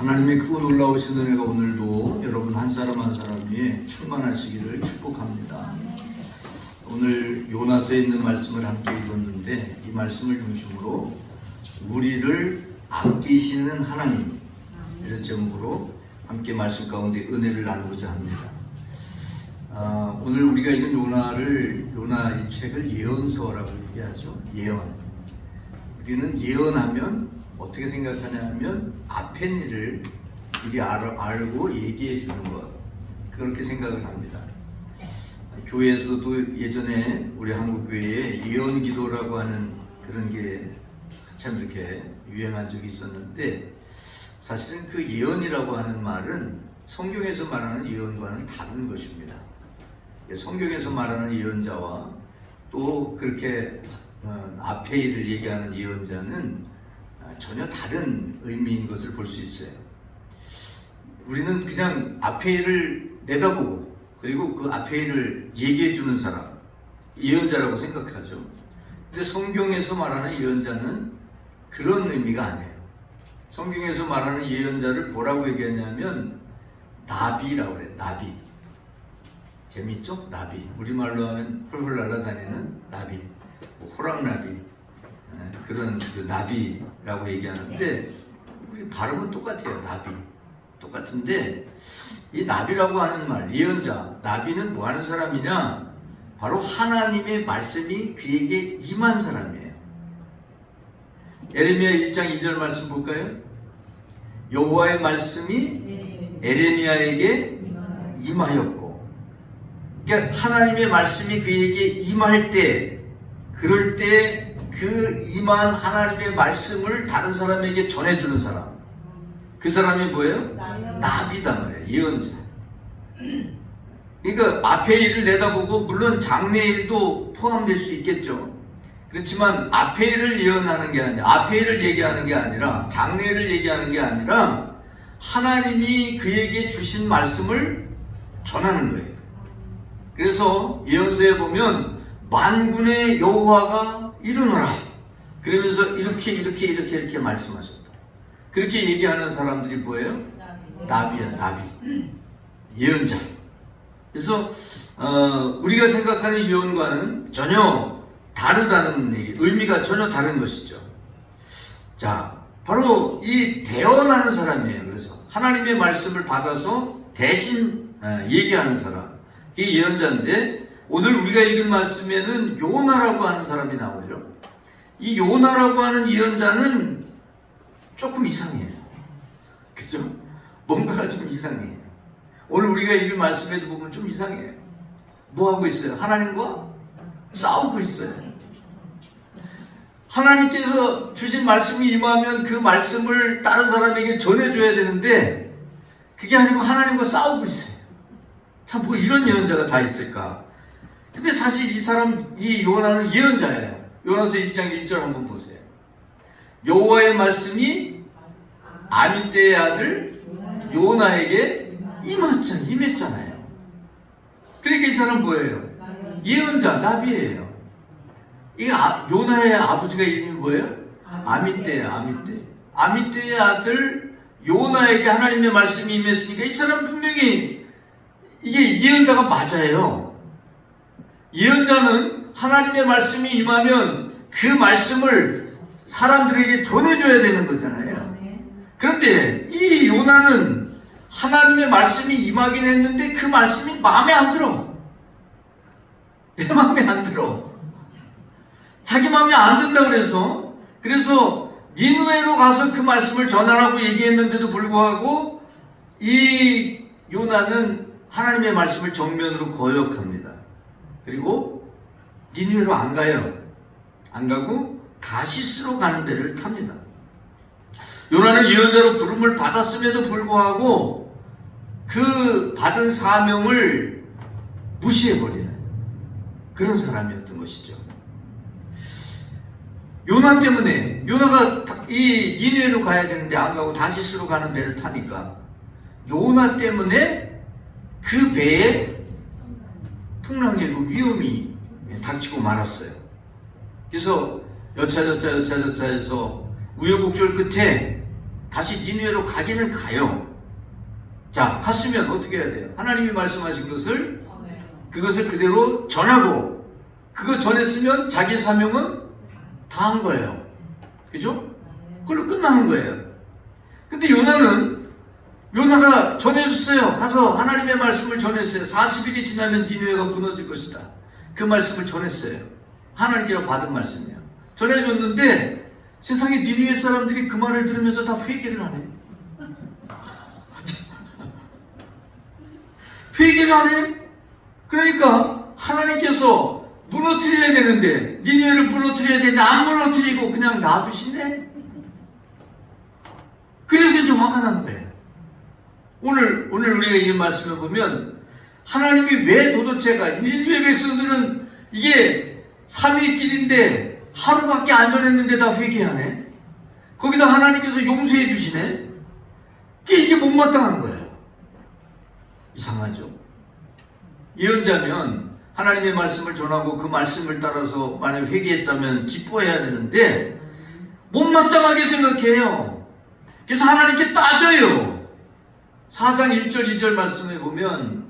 하나님의 크고 놀라우신 은혜가 오늘도 여러분 한 사람 한 사람 위에 충만하시기를 축복합니다. 오늘 요나서에 있는 말씀을 함께 읽었는데 이 말씀을 중심으로 우리를 아끼시는 하나님 이런 제목으로 함께 말씀 가운데 은혜를 나누고자 합니다. 오늘 우리가 읽은 요나 이 책을 예언서라고 얘기하죠. 예언. 우리는 예언하면 어떻게 생각하냐면 앞에 일을 미리 알고 얘기해 주는 것, 그렇게 생각을 합니다. 교회에서도 예전에 우리 한국교회에 예언기도라고 하는 그런 게 한참 이렇게 유행한 적이 있었는데, 사실은 그 예언이라고 하는 말은 성경에서 말하는 예언과는 다른 것입니다. 성경에서 말하는 예언자와 또 그렇게 앞에 일을 얘기하는 예언자는 전혀 다른 의미인 것을 볼 수 있어요. 우리는 그냥 앞에 일을 내다보고 그리고 그 앞에 일을 얘기해 주는 사람, 예언자라고 생각하죠. 근데 성경에서 말하는 예언자는 그런 의미가 아니에요. 성경에서 말하는 예언자를 뭐라고 얘기하냐면 나비라고 그래요. 나비. 재밌죠? 나비. 우리말로 하면 훌훌 날아다니는 나비, 호랑나비, 그런 그 나비라고 얘기하는데 우리 발음은 똑같아요. 나비. 똑같은데 이 나비라고 하는 말, 예언자, 나비는 뭐 하는 사람이냐? 바로 하나님의 말씀이 그에게 임한 사람이에요. 에레미야 1장 2절 말씀 볼까요? 여호와의 말씀이 에레미야에게 임하였고, 그러니까 하나님의 말씀이 그에게 임할 때, 그럴 때 그 임한 하나님의 말씀을 다른 사람에게 전해주는 사람, 그 사람이 뭐예요? 나비다 말이에요. 예언자. 그러니까 앞에 일을 내다보고, 물론 장래 일도 포함될 수 있겠죠. 그렇지만 앞에 일을 예언하는 게 아니라, 앞에 일을 얘기하는 게 아니라, 장래 일을 얘기하는 게 아니라 하나님이 그에게 주신 말씀을 전하는 거예요. 그래서 예언서에 보면 만군의 여호와가 이르노라 그러면서 이렇게 말씀하셨다. 그렇게 얘기하는 사람들이 뭐예요? 나비야, 나비. 예언자. 그래서 우리가 생각하는 예언과는 전혀 다르다는 얘기, 의미가 전혀 다른 것이죠. 자, 바로 이 대언하는 사람이에요. 그래서 하나님의 말씀을 받아서 대신 얘기하는 사람, 이게 예언자인데, 오늘 우리가 읽은 말씀에는 요나라고 하는 사람이 나오죠. 이 요나라고 하는 예언자는 조금 이상해요. 그죠? 뭔가가 좀 이상해요. 오늘 우리가 읽은 말씀에도 보면 좀 이상해요. 뭐 하고 있어요? 하나님과 싸우고 있어요. 하나님께서 주신 말씀이 임하면 그 말씀을 다른 사람에게 전해줘야 되는데 그게 아니고 하나님과 싸우고 있어요. 참, 뭐 이런 예언자가 다 있을까? 근데 사실 이 요나는 예언자예요. 요나서 1장 1절 한번 보세요. 여호와의 말씀이 아미떼의 아들 요나에게 임했잖아요. 그러니까 이 사람 뭐예요? 예언자, 나비예요. 이 요나의 아버지가 이름이 뭐예요? 아미떼예요. 아미떼의 아들 요나에게 하나님의 말씀이 임했으니까 이 사람 분명히 이게 예언자가 맞아요. 예언자는 하나님의 말씀이 임하면 그 말씀을 사람들에게 전해줘야 되는 거잖아요. 그런데 이 요나는 하나님의 말씀이 임하긴 했는데 그 말씀이 마음에 안 들어. 내 마음에 안 들어. 자기 마음에 안 든다 그래서 니느웨로 가서 그 말씀을 전하라고 얘기했는데도 불구하고 이 요나는 하나님의 말씀을 정면으로 거역합니다. 그리고 니느웨로 안 가요. 안 가고 다시스로 가는 데를 탑니다. 요나는 예언자로 부름을 받았음에도 불구하고 그 받은 사명을 무시해버리는 그런 사람이었던 것이죠. 요나 때문에, 요나가 이 니느웨로 가야 되는데 안 가고 다시스로 가는 배를 타니까 요나 때문에 그 배에 풍랑이 일고 위험이 닥치고 말았어요. 그래서 여차여차 해서 우여곡절 끝에 다시 니느웨로 가기는 가요. 자, 갔으면 어떻게 해야 돼요? 하나님이 말씀하신 것을 그것을 그대로 전하고, 그거 전했으면 자기 사명은 다 한 거예요. 그죠? 그걸로 끝나는 거예요. 근데 요나가 전해줬어요. 가서 하나님의 말씀을 전했어요. 40일이 지나면 니느웨가 무너질 것이다. 그 말씀을 전했어요. 하나님께로 받은 말씀이에요. 전해줬는데 세상에 니느웨 사람들이 그 말을 들으면서 다 회개를 하네. 회개를 하네. 그러니까 하나님께서 무너뜨려야 되는데, 니느웨를 무너뜨려야 되는데 안 무너뜨리고 그냥 놔두시네. 그래서 좀 화가 난 거예요. 오늘 우리가 이 말씀을 보면 하나님이 왜 도대체가 니느웨 백성들은 이게 3일 길인데 하루밖에 안 전했는데 다 회개하네. 거기다 하나님께서 용서해 주시네. 이게 못마땅한 거예요. 이상하죠. 예언자면 하나님의 말씀을 전하고 그 말씀을 따라서 만약 회개했다면 기뻐해야 되는데 못마땅하게 생각해요. 그래서 하나님께 따져요. 4장 1절 2절 말씀에 보면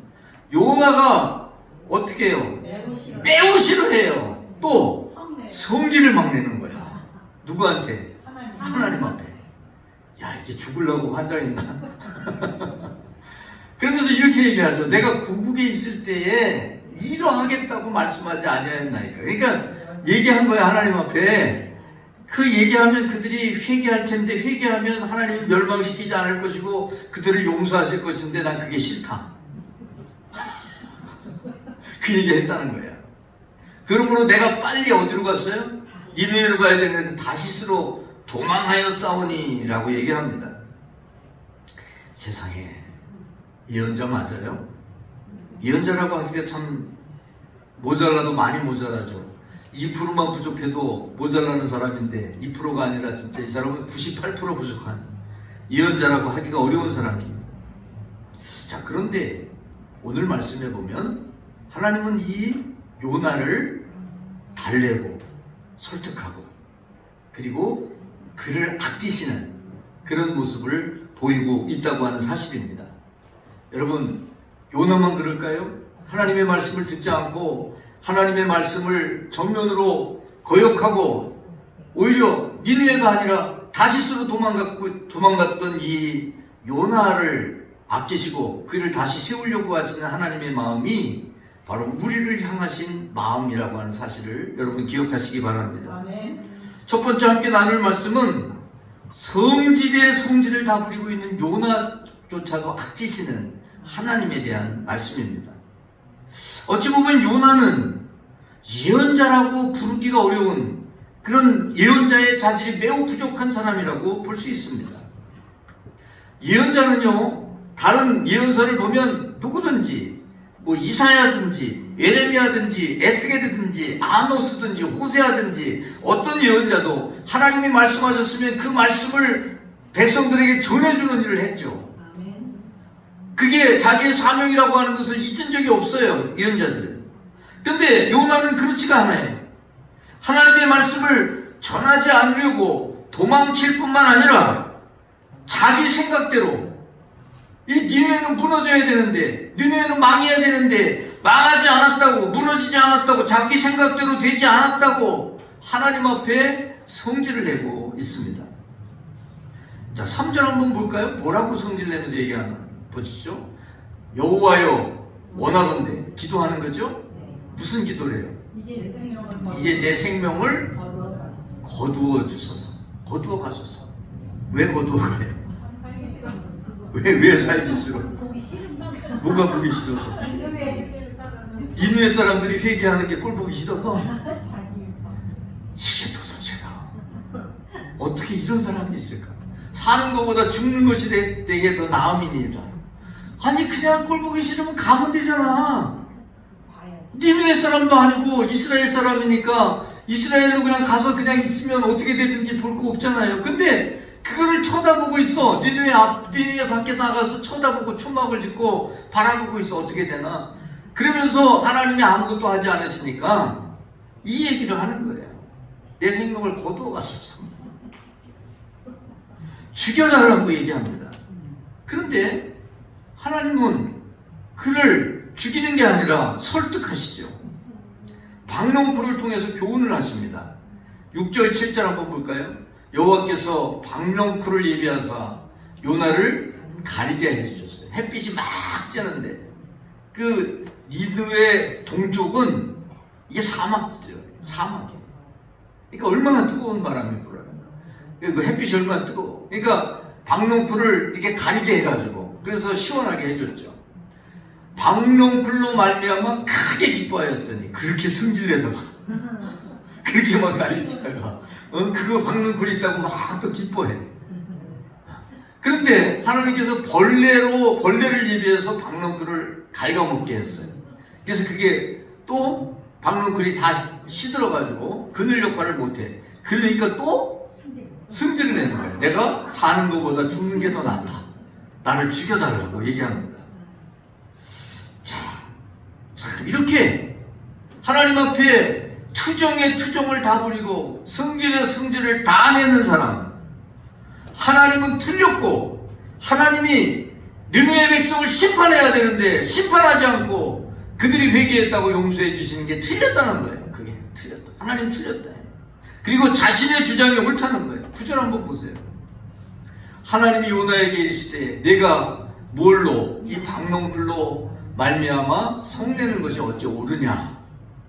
요나가 어떻게 해요? 매우 싫어해요. 또 성질을 막 내는 거야. 누구한테? 하나님 앞에. 야, 이게 죽으려고 환장했나? 그러면서 이렇게 얘기하죠. 내가 고국에 있을 때에 이러하겠다고 말씀하지 아니하였나이까. 그러니까 얘기한 거야. 하나님 앞에. 그 얘기하면 그들이 회개할 텐데, 회개하면 하나님이 멸망시키지 않을 것이고 그들을 용서하실 것인데 난 그게 싫다. 그 얘기 했다는 거야. 그러므로 내가 빨리 어디로 갔어요? 니느웨로 가야 되는데 다시스로 도망하여 싸우니 라고 얘기합니다. 세상에 예언자 맞아요? 예언자라고 하기가 참 모자라도 많이 모자라죠. 2%만 부족해도 모자라는 사람인데 2%가 아니라 진짜 이 사람은 98% 부족한 예언자라고 하기가 어려운 사람입니다. 자, 그런데 오늘 말씀해 보면 하나님은 이 요나를 달래고 설득하고 그리고 그를 아끼시는 그런 모습을 보이고 있다고 하는 사실입니다. 여러분, 요나만 그럴까요? 하나님의 말씀을 듣지 않고 하나님의 말씀을 정면으로 거역하고 오히려 니느웨가 아니라 다시스로 도망갔던 이 요나를 아끼시고 그를 다시 세우려고 하시는 하나님의 마음이 바로 우리를 향하신 마음이라고 하는 사실을 여러분 기억하시기 바랍니다. 첫 번째 함께 나눌 말씀은 성질의 성질을 다 부리고 있는 요나조차도 악지시는 하나님에 대한 말씀입니다. 어찌 보면 요나는 예언자라고 부르기가 어려운 그런 예언자의 자질이 매우 부족한 사람이라고 볼 수 있습니다. 예언자는요, 다른 예언서를 보면 누구든지 뭐 이사야든지 예레미야든지 에스겔이든지 아모스든지 호세아든지 어떤 예언자도 하나님이 말씀하셨으면 그 말씀을 백성들에게 전해주는 일을 했죠. 그게 자기의 사명이라고 하는 것을 잊은 적이 없어요, 예언자들은. 근데 요나는 그렇지가 않아요. 하나님의 말씀을 전하지 않으려고 도망칠 뿐만 아니라 자기 생각대로 이 니느웨는 무너져야 되는데, 니느웨는 망해야 되는데 망하지 않았다고, 무너지지 않았다고, 자기 생각대로 되지 않았다고 하나님 앞에 성질을 내고 있습니다. 자, 3절 한번 볼까요? 뭐라고 성질 내면서 얘기하나 보시죠. 여호와여 원하건대, 기도하는 거죠? 무슨 기도를 해요? 이제 내 생명을 거두어 주소서. 거두어 가소서. 왜 거두어 가요? 왜 살기 싫어? 뭐가 보기 싫어서? 니느웨 사람들이 회개하는 게 꼴 보기 싫어서? 이게 도대체가 어떻게 이런 사람이 있을까? 사는 것보다 죽는 것이 되게 더 나음이니이다. 아니, 그냥 꼴 보기 싫으면 가면 되잖아. 니느웨 사람도 아니고 이스라엘 사람이니까 이스라엘로 그냥 가서 그냥 있으면 어떻게 되든지 볼 거 없잖아요. 근데 그거를 쳐다보고 있어. 니느웨 밖에 나가서 쳐다보고 초막을 짓고 바라보고 있어. 어떻게 되나? 그러면서 하나님이 아무것도 하지 않으시니까 이 얘기를 하는 거예요. 내 생명을 거두어 갔었어. 죽여달라고 얘기합니다. 그런데 하나님은 그를 죽이는 게 아니라 설득하시죠. 박농쿨을 통해서 교훈을 하십니다. 6절 7절 한번 볼까요? 여호와께서 박농쿨을 예비하사 요나를 가리게 해주셨어요. 햇빛이 막 쬐는데 그 니느웨 동쪽은 이게 사막이죠. 사막이에요. 그러니까 얼마나 뜨거운 바람이 불어요. 그 햇빛이 얼마나 뜨거워. 그러니까 박농쿨을 이렇게 가리게 해가지고 그래서 시원하게 해줬죠. 박농쿨로 말미암아 크게 기뻐하였더니 그렇게 승질내다가 그렇게 막 난리치다가 그거 박농쿨이 있다고 막 또 기뻐해. 그런데 하나님께서 벌레를 예비해서 박농쿨을 갉아먹게 했어요. 그래서 그게 또 박농쿨이 다 시들어가지고 그늘 역할을 못해. 그러니까 또 승질을 내는 거예요. 내가 사는 것보다 죽는 게 더 낫다. 나를 죽여달라고 얘기합니다. 자, 이렇게 하나님 앞에 투정의 투정을 다 부리고 성질의 성질을 다 내는 사람, 하나님은 틀렸고 하나님이 느느웨 백성을 심판해야 되는데 심판하지 않고 그들이 회개했다고 용서해 주시는 게 틀렸다는 거예요. 그게 틀렸다. 하나님 틀렸다. 그리고 자신의 주장이 옳다는 거예요. 9절 한번 보세요. 하나님이 요나에게 이르시되 내가 뭘로 이 박농쿨로 말미암아 성내는 것이 어찌 옳으냐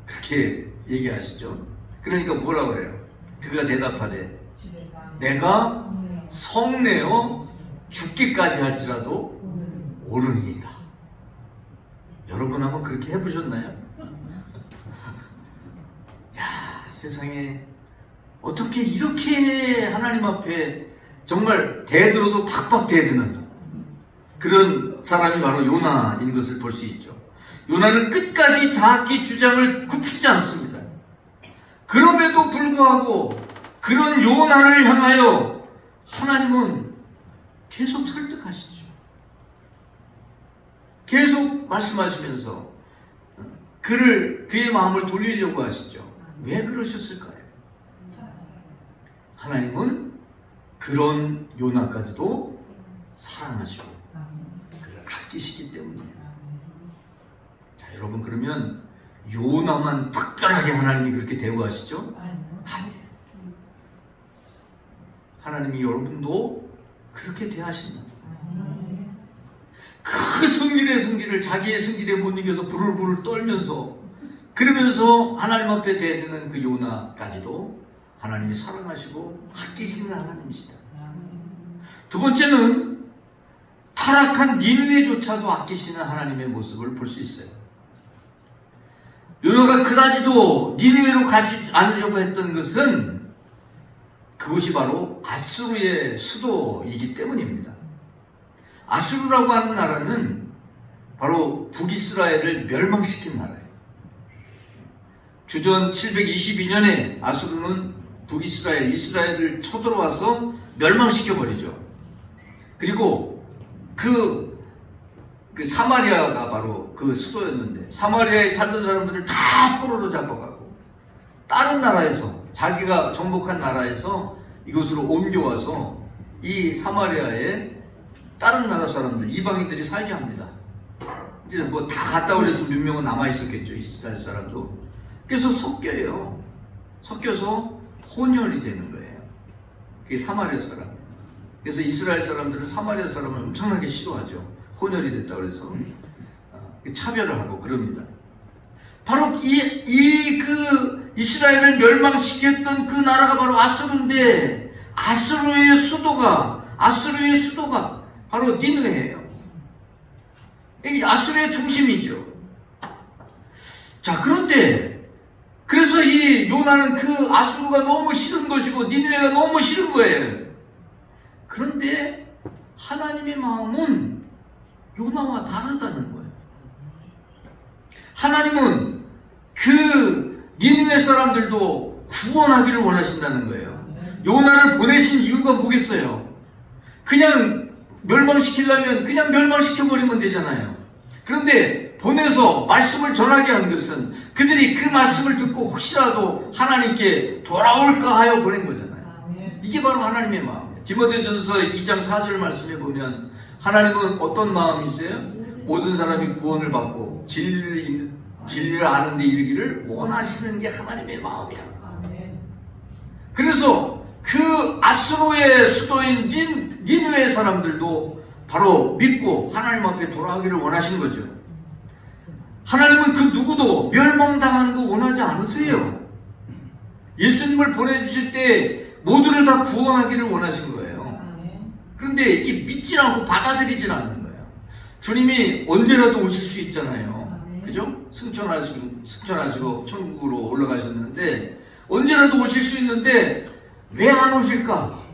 그렇게 얘기하시죠. 그러니까 뭐라 그래요? 그가 대답하되 내가 성내어 죽기까지 할지라도 옳으니이다. 여러분 한번 그렇게 해보셨나요? 야, 세상에 어떻게 이렇게 하나님 앞에 정말 대들어도 팍팍 대드는 그런 사람이 바로 요나인 것을 볼 수 있죠. 요나는 끝까지 자기 주장을 굽히지 않습니다. 그럼에도 불구하고 그런 요나를 향하여 하나님은 계속 설득하시죠. 계속 말씀하시면서 그의 마음을 돌리려고 하시죠. 왜 그러셨을까요? 하나님은 그런 요나까지도 사랑하시고 그를 아끼시기 때문이에요. 자, 여러분 그러면 요나만 특별하게 하나님이 그렇게 대우하시죠? 아니에요. 하나님이 여러분도 그렇게 대하신다. 그 성질의 자기의 성질에 못 이겨서 부르르 떨면서 그러면서 하나님 앞에 대드는 그 요나까지도 하나님이 사랑하시고 아끼시는 하나님이시다. 두 번째는 타락한 니느웨조차도 아끼시는 하나님의 모습을 볼 수 있어요. 요나가 그다지도 니느웨로 가지 않으려고 했던 것은 그곳이 바로 아수르의 수도이기 때문입니다. 아수르라고 하는 나라는 바로 북이스라엘을 멸망시킨 나라예요. 주전 722년에 아수르는 이스라엘을 쳐들어와서 멸망시켜버리죠. 그리고 그 사마리아가 바로 그 수도였는데 사마리아에 살던 사람들을 다 포로로 잡아가고 다른 나라에서 자기가 정복한 나라에서 이곳으로 옮겨와서 이 사마리아에 다른 나라 사람들 이방인들이 살게 합니다. 이제 뭐 다 갔다 오려도 몇 명은 남아있었겠죠. 이스라엘 사람도. 그래서 섞여서 혼혈이 되는 거예요. 그게 사마리아 사람. 그래서 이스라엘 사람들은 사마리아 사람을 엄청나게 싫어하죠. 혼혈이 됐다고 해서 차별을 하고 그럽니다. 바로 그 이스라엘을 멸망시켰던 그 나라가 바로 아수르인데 아수르의 수도가 바로 니느웨예요. 이게 아수르의 중심이죠. 자, 그런데 그래서 이 요나는 그 아수르가 너무 싫은 것이고 니느웨가 너무 싫은 거예요. 그런데 하나님의 마음은 요나와 다르다는 거예요. 하나님은 그 니느웨 사람들도 구원하기를 원하신다는 거예요. 요나를 보내신 이유가 뭐겠어요? 그냥 멸망시키려면 그냥 멸망시켜버리면 되잖아요. 그런데 보내서 말씀을 전하게 한 것은 그들이 그 말씀을 듣고 혹시라도 하나님께 돌아올까 하여 보낸 거잖아요. 이게 바로 하나님의 마음이에요. 디모데전서 2장 4절 말씀에 보면 하나님은 어떤 마음이세요? 모든 사람이 구원을 받고 진리를 아는 데 이르기를 원하시는 게 하나님의 마음이야. 그래서 그 아스로의 수도인 니느웨 사람들도 바로 믿고 하나님 앞에 돌아가기를 원하신 거죠. 하나님은 그 누구도 멸망당하는 거 원하지 않으세요. 예수님을 보내주실 때 모두를 다 구원하기를 원하신 거예요. 그런데 이게 믿질 않고 받아들이질 않는 거예요. 주님이 언제라도 오실 수 있잖아요. 그죠? 승천하시고 천국으로 올라가셨는데 언제라도 오실 수 있는데 왜 안 오실까?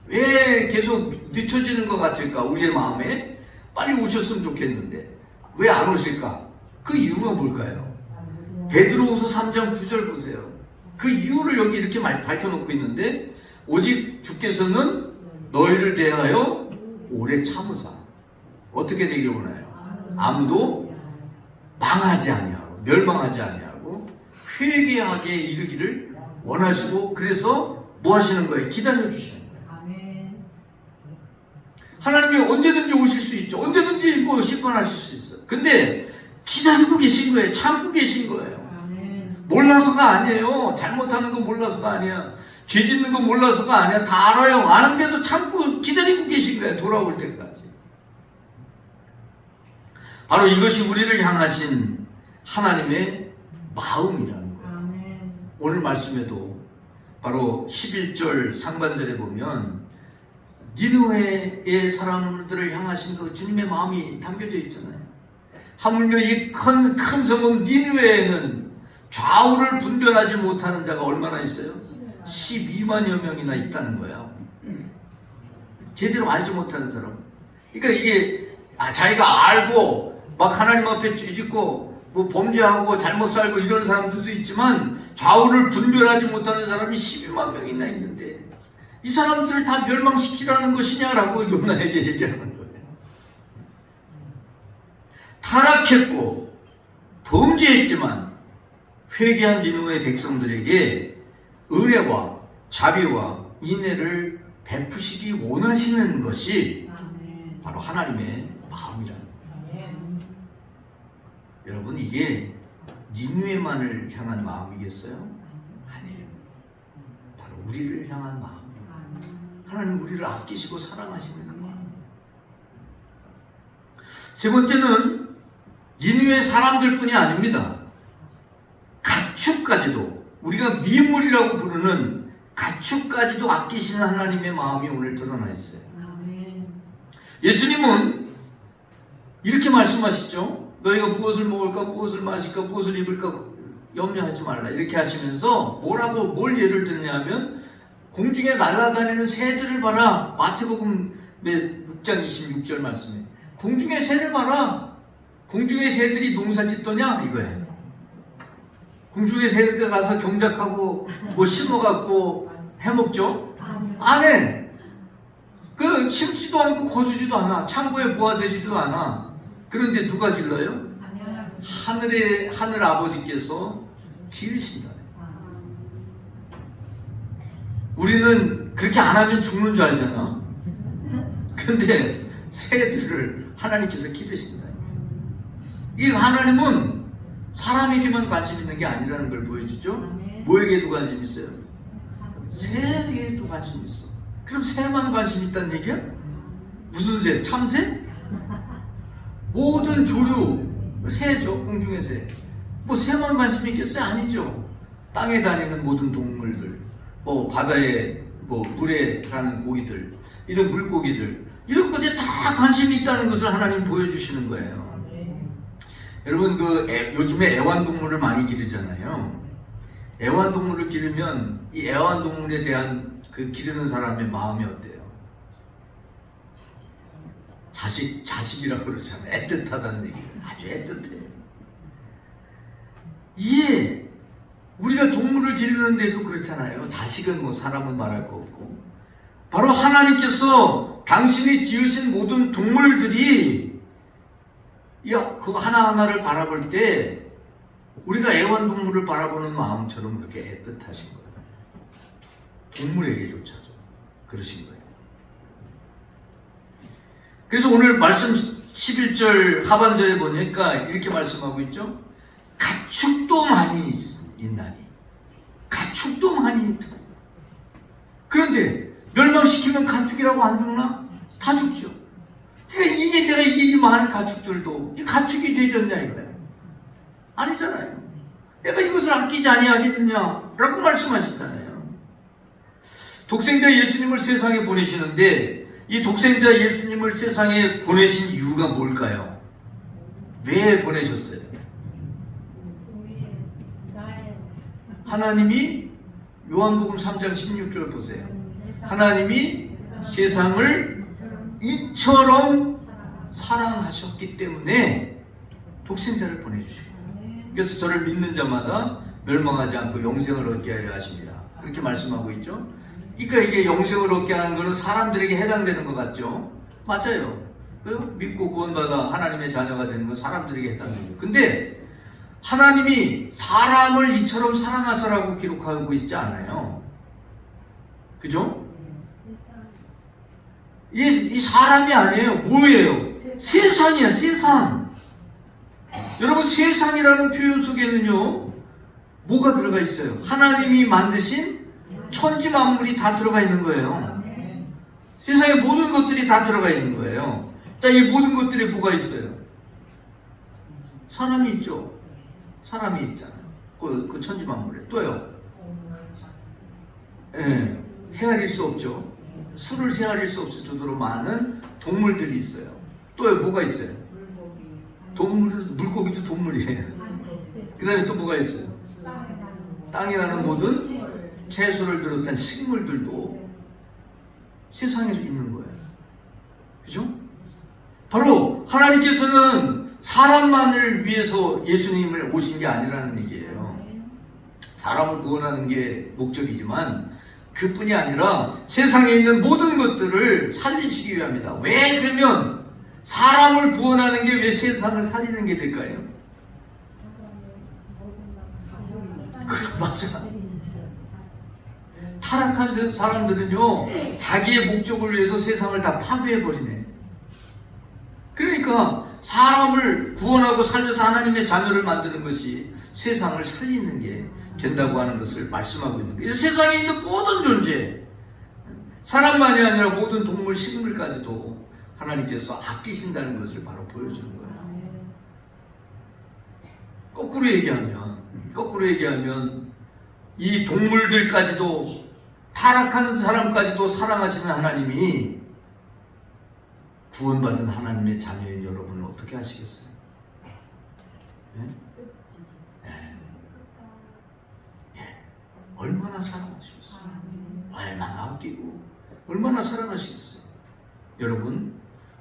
왜 계속 늦춰지는 것 같을까? 우리의 마음에 빨리 오셨으면 좋겠는데 왜 안 오실까? 그 이유가 뭘까요? 베드로후서 3장 9절 보세요. 그 이유를 여기 이렇게 밝혀놓고 있는데 오직 주께서는 너희를 대하여 오래 참으사 어떻게 되길 원하요? 아무도 망하지 아니하고 멸망하지 아니하고 회개하게 이르기를 원하시고 그래서 뭐 하시는 거예요? 기다려 주시는 거예요. 하나님이 언제든지 오실 수 있죠. 언제든지 뭐 심판하실 수 있어요. 근데 기다리고 계신 거예요. 참고 계신 거예요. 몰라서가 아니에요. 잘못하는 거 몰라서가 아니야. 죄 짓는 거 몰라서가 아니야. 다 알아요. 아는데도 참고 기다리고 계신 거예요. 돌아올 때까지. 바로 이것이 우리를 향하신 하나님의 마음이라는 거예요. 오늘 말씀에도 바로 11절 상반절에 보면 니느웨의 사람들을 향하신 그 주님의 마음이 담겨져 있잖아요. 하물며 이 큰 성읍 니느웨에는 좌우를 분별하지 못하는 자가 얼마나 있어요? 12만여 명이나 있다는 거예요. 제대로 알지 못하는 사람. 그러니까 이게 자기가 알고 막 하나님 앞에 죄짓고 뭐 범죄하고 잘못 살고 이런 사람들도 있지만 좌우를 분별하지 못하는 사람이 12만 명이나 있는데 이 사람들을 다 멸망시키라는 것이냐라고 요나에게 얘기하는 거예요. 타락했고 범죄했지만 회개한 니느웨 백성들에게 은혜와 자비와 인애를 베푸시기 원하시는 것이 바로 하나님의 마음이라는 거예요. 여러분 이게 니느웨만을 향한 마음이겠어요? 아니에요. 바로 우리를 향한 마음이에요. 하나님 우리를 아끼시고 사랑하시는 그 마음. 세 번째는 니느웨 사람들뿐이 아닙니다. 가축까지도 우리가 미물이라고 부르는 가축까지도 아끼시는 하나님의 마음이 오늘 드러나 있어요. 예수님은 이렇게 말씀하시죠. 너희가 무엇을 먹을까 무엇을 마실까 무엇을 입을까 염려하지 말라 이렇게 하시면서 뭘 예를 드느냐면 공중에 날아다니는 새들을 봐라. 마태복음 6장 26절 말씀에 공중의 새를 봐라. 공중의 새들이 농사 짓더냐 이거예요. 공중의 새들 가서 경작하고 뭐 심어갖고 해먹죠? 안 해. 그 심지도 않고 거두지도 않아. 창고에 모아들이지도 않아. 그런데 누가 길러요? 하늘 아버지께서 기르신다. 우리는 그렇게 안 하면 죽는 줄 알잖아. 그런데 새들을 하나님께서 기르신다. 이 하나님은 사람에게만 관심 있는 게 아니라는 걸 보여주죠. 뭐에게도 관심 있어요? 새에게도 관심 있어. 그럼 새만 관심 있다는 얘기야? 무슨 새? 참새? 모든 조류 새죠. 공중의 새. 뭐 새만 관심 있겠어요? 아니죠. 땅에 다니는 모든 동물들, 뭐 바다에 뭐 물에 사는 고기들, 이런 물고기들 이런 것에 다 관심이 있다는 것을 하나님 보여주시는 거예요. 여러분 요즘에 애완동물을 많이 기르잖아요. 애완동물을 기르면 이 애완동물에 대한 그 기르는 사람의 마음이 어때요? 자식이라고 그러잖아요. 애틋하다는 얘기예요. 아주 애틋해. 이게 우리가 동물을 기르는데도 그렇잖아요. 자식은 뭐 사람은 말할 거 없고 바로 하나님께서 당신이 지으신 모든 동물들이 그 하나하나를 바라볼 때 우리가 애완동물을 바라보는 마음처럼 그렇게 애틋하신 거예요. 동물에게조차도 그러신 거예요. 그래서 오늘 말씀 11절 하반절에 보니까 이렇게 말씀하고 있죠. 가축도 많이 있나니. 가축도 많이 있다. 그런데 멸망시키면 가축이라고 안 죽나? 다 죽죠. 그러니까 내가 이 많은 가축들도 이 가축이 되졌냐 이거예요. 아니잖아요. 내가 이것을 아끼지 아니하겠느냐라고 말씀하셨잖아요. 독생자 예수님을 세상에 보내시는데 이 독생자 예수님을 세상에 보내신 이유가 뭘까요? 왜 보내셨어요? 하나님이 요한복음 3장 16절 보세요. 하나님이 세상을 이처럼 사랑하셨기 때문에 독생자를 보내주시고, 그래서 저를 믿는 자마다 멸망하지 않고 영생을 얻게 하려 하십니다. 그렇게 말씀하고 있죠. 그러니까 이게 영생을 얻게 하는 것은 사람들에게 해당되는 것 같죠. 맞아요. 믿고 구원받아 하나님의 자녀가 되는 건 사람들에게 해당돼요. 근데 하나님이 사람을 이처럼 사랑하사라고 기록하고 있지 않아요. 그죠? 이 사람이 아니에요. 뭐예요? 세상이야, 세상. 여러분, 세상이라는 표현 속에는요, 뭐가 들어가 있어요? 하나님이 만드신 천지 만물이 다 들어가 있는 거예요. 세상의 모든 것들이 다 들어가 있는 거예요. 자, 이 모든 것들이 뭐가 있어요? 사람이 있죠. 사람이 있잖아요. 그 천지 만물에. 또요. 예, 헤아릴 수 없죠. 수를 헤아릴 수 없을 정도로 많은 동물들이 있어요. 또요, 뭐가 있어요? 물고기도 동물이에요. 그 다음에 또 뭐가 있어요? 땅에 나는 모든 채소를 비롯한 식물들도 세상에 있는 거예요. 그죠? 바로 하나님께서는 사람만을 위해서 예수님을 오신 게 아니라는 얘기예요. 사람을 구원하는 게 목적이지만 그뿐이 아니라 세상에 있는 모든 것들을 살리시기 위함이다. 왜 그러면 사람을 구원하는 게 왜 세상을 살리는 게 될까요? 맞아. 타락한 사람들은요, 자기의 목적을 위해서 세상을 다 파괴해버리네. 그러니까 사람을 구원하고 살려서 하나님의 자녀를 만드는 것이 세상을 살리는 게 된다고 하는 것을 말씀하고 있는 거예요. 세상에 있는 모든 존재, 사람만이 아니라 모든 동물, 식물까지도 하나님께서 아끼신다는 것을 바로 보여주는 거예요. 거꾸로 얘기하면 이 동물들까지도, 타락하는 사람까지도 사랑하시는 하나님이 구원받은 하나님의 자녀인 여러분을 어떻게 하시겠어요? 네? 얼마나 사랑하시겠어요? 얼마나 아끼고 얼마나 사랑하시겠어요? 여러분,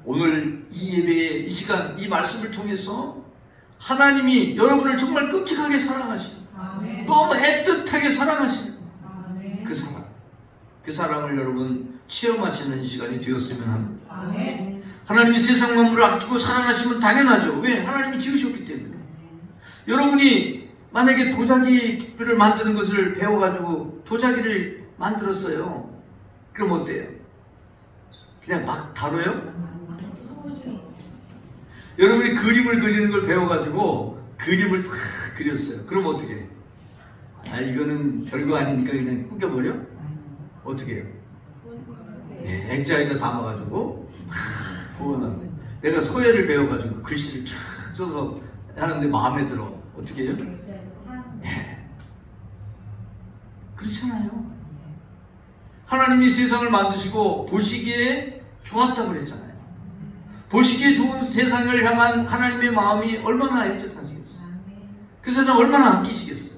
오늘 이 예배의 이 시간, 이 말씀을 통해서 하나님이 여러분을 정말 끔찍하게 사랑하시는, 너무 애틋하게 사랑하시는 그 사랑을 여러분 체험하시는 이 시간이 되었으면 합니다. 하나님이 세상 만물을 아끼고 사랑하시면 당연하죠. 왜? 하나님이 지으셨기 때문에. 여러분이 만약에 도자기를 만드는 것을 배워가지고 도자기를 만들었어요. 그럼 어때요? 그냥 막 다뤄요? 여러분이 그림을 그리는 걸 배워가지고 그림을 탁 그렸어요. 그럼 어떻게 해요? 이거는 별거 아니니까 그냥 꾸겨버려? 어떻게 해요? 네, 액자에다 담아가지고 구원하는. 내가 소예를 배워가지고 글씨를 쫙 써서 하는데 마음에 들어. 어떻게 해요? 네. 그렇잖아요. 하나님이 세상을 만드시고 보시기에 좋았다고 그랬잖아요. 보시기에 좋은 세상을 향한 하나님의 마음이 얼마나 애틋하시겠어요. 그 세상 얼마나 아끼시겠어요.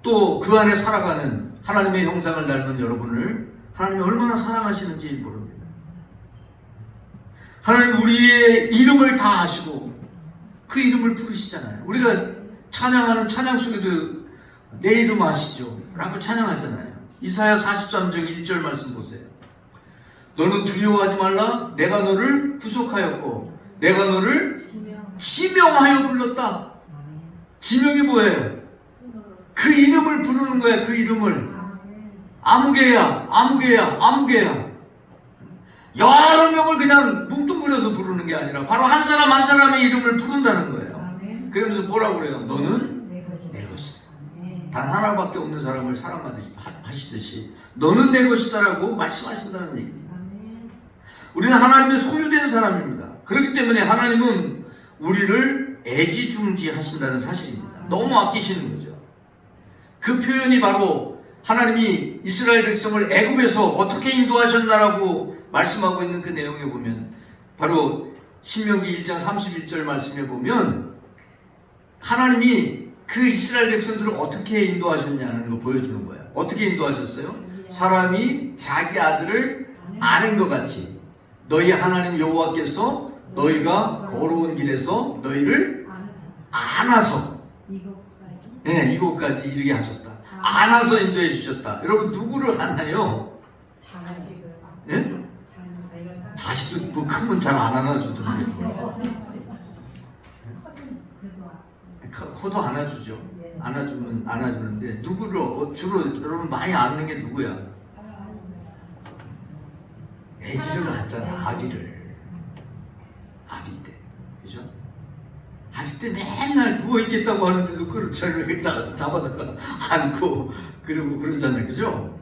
또 그 안에 살아가는 하나님의 형상을 닮은 여러분을 하나님이 얼마나 사랑하시는지 모릅니다. 하나님 우리의 이름을 다 아시고 그 이름을 부르시잖아요. 우리가 찬양하는 찬양 속에도 내 이름 아시죠? 라고 찬양하잖아요. 이사야 43장 1절 말씀 보세요. 너는 두려워하지 말라. 내가 너를 구속하였고 내가 너를 지명하여 불렀다. 지명이 뭐예요? 그 이름을 부르는 거야. 그 이름을. 아무개야, 아무개야, 아무개야. 여러 명을 그냥 뭉뚱그려서 부르는 게 아니라 바로 한 사람 한 사람의 이름을 부른다는 거예요. 그러면서 뭐라고 그래요? 너는 내 것이다. 단 하나밖에 없는 사람을 사랑하시듯이 너는 내 것이다라고 말씀하신다는 얘기입니다. 우리는 하나님의 소유된 사람입니다. 그렇기 때문에 하나님은 우리를 애지중지하신다는 사실입니다. 너무 아끼시는 거죠. 그 표현이 바로 하나님이 이스라엘 백성을 애굽에서 어떻게 인도하셨나라고 말씀하고 있는 그 내용에 보면 바로 신명기 1장 31절 말씀에 보면 하나님이 그 이스라엘 백성들을 어떻게 인도하셨냐는 걸 보여주는 거예요. 어떻게 인도하셨어요? 사람이 자기 아들을 아는 것 같이 너희 하나님 여호와께서 너희가 걸어온 길에서 너희를 안아서 이곳까지 이르게 하셨다. 안아서 인도해 주셨다. 여러분 누구를 안아요? 예? 자식도 그 크면 잘 안 안아주던데. 커도 안아주죠. 안아주는데 누구를 주로 여러분 많이 안는 게 누구야? 애기를 안잖아. 아기 때, 그죠? 아기 때 맨날 누워 있겠다고 하는데도 그렇잖아요. 잡아다가 안고 그러고 그러잖아요, 그죠?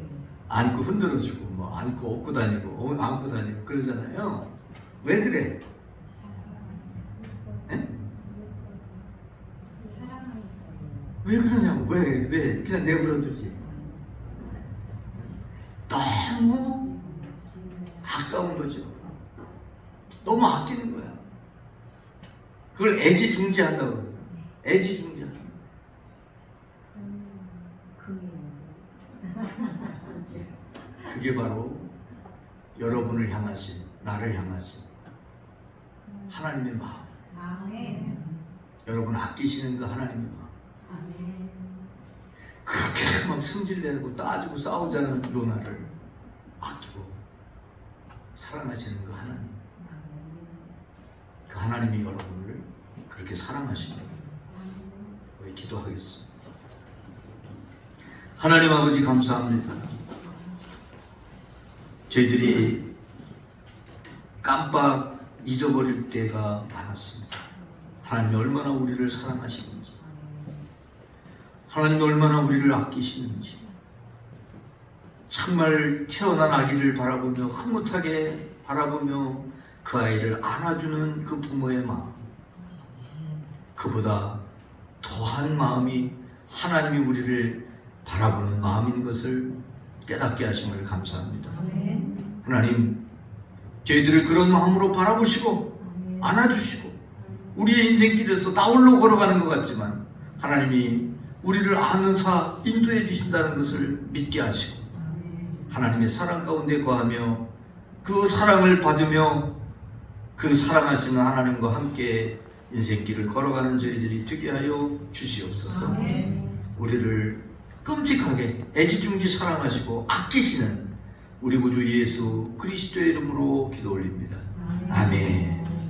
안고 흔들어주고 뭐 안고 업고 다니고 안고 다니고 그러잖아요. 왜 그래? 에? 왜 그러냐고. 왜 그냥 내버려두지. 너무 아까운 거죠. 너무 아끼는 거야. 그걸 애지중지한다고 그래요. 애지중지한다. 그게 바로 여러분을 향하신, 나를 향하신 하나님의 마음. 여러분 아끼시는 그 하나님의 마음. 그렇게 막 승질내고 따지고 싸우자는 요나를 아끼고 사랑하시는 그 하나님. 그 하나님이 여러분을 그렇게 사랑하시는 거예요. 우리 기도하겠습니다. 하나님 아버지 감사합니다. 저희들이 깜빡 잊어버릴 때가 많았습니다. 하나님이 얼마나 우리를 사랑하시는지, 하나님이 얼마나 우리를 아끼시는지, 정말 태어난 아기를 바라보며 흐뭇하게 바라보며 그 아이를 안아주는 그 부모의 마음, 그보다 더한 마음이 하나님이 우리를 바라보는 마음인 것을 깨닫게 하심을 감사합니다. 하나님, 저희들을 그런 마음으로 바라보시고 안아주시고 우리의 인생길에서 나홀로 걸어가는 것 같지만 하나님이 우리를 아는사 인도해 주신다는 것을 믿게 하시고 하나님의 사랑 가운데 거하며 그 사랑을 받으며 그 사랑하시는 하나님과 함께 인생길을 걸어가는 저희들이 되게 하여 주시옵소서. 우리를 끔찍하게 애지중지 사랑하시고 아끼시는 우리 구주 예수 그리스도의 이름으로 기도 올립니다. 아멘.